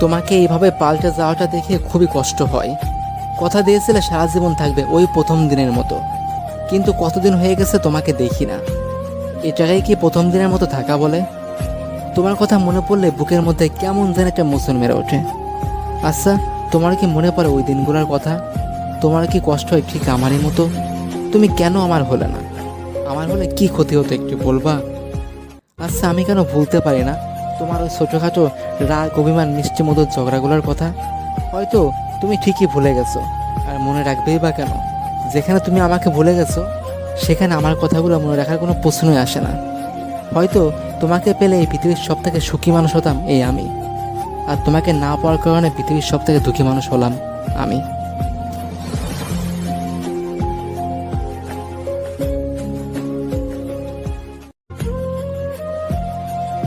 তোমাকে এইভাবে পাল্টে যাওয়াটা দেখে খুবই কষ্ট হয়। কথা দিয়েছিলে সারা জীবন থাকবে ওই প্রথম দিনের মতো, কিন্তু কতদিন হয়ে গেছে তোমাকে দেখি না। এটাই কি প্রথম দিনের মতো থাকা বলে? তোমার কথা মনে পড়লে বুকের মধ্যে কেমন যেন একটা মোচন মেরে ওঠে। আচ্ছা, তোমার কি মনে পড়ে ওই দিনগুলোর কথা? তোমার কি কষ্ট হয় ঠিক আমারই মতো? তুমি কেন আমার হলে না? আমার হলে কি ক্ষতি হতো একটু বলবা? আচ্ছা, আমি কেন ভুলতে পারি না তোমার ওই ছোটোখাটো রাগ, অভিমান, মিষ্টি মধুর ঝগড়াগুলোর কথা? হয়তো তুমি ঠিকই ভুলে গেছো, আর মনে রাখবেই বা কেন? যেখানে তুমি আমাকে ভুলে গেছো সেখানে আমার কথাগুলো মনে রাখার কোনো প্রশ্নই আসে না। হয়তো তোমাকে পেলে এই পৃথিবীর সব থেকে সুখী মানুষ হতাম এই আমি, আর তোমাকে না পাওয়ার কারণে পৃথিবীর সব থেকে দুঃখী মানুষ হলাম আমি।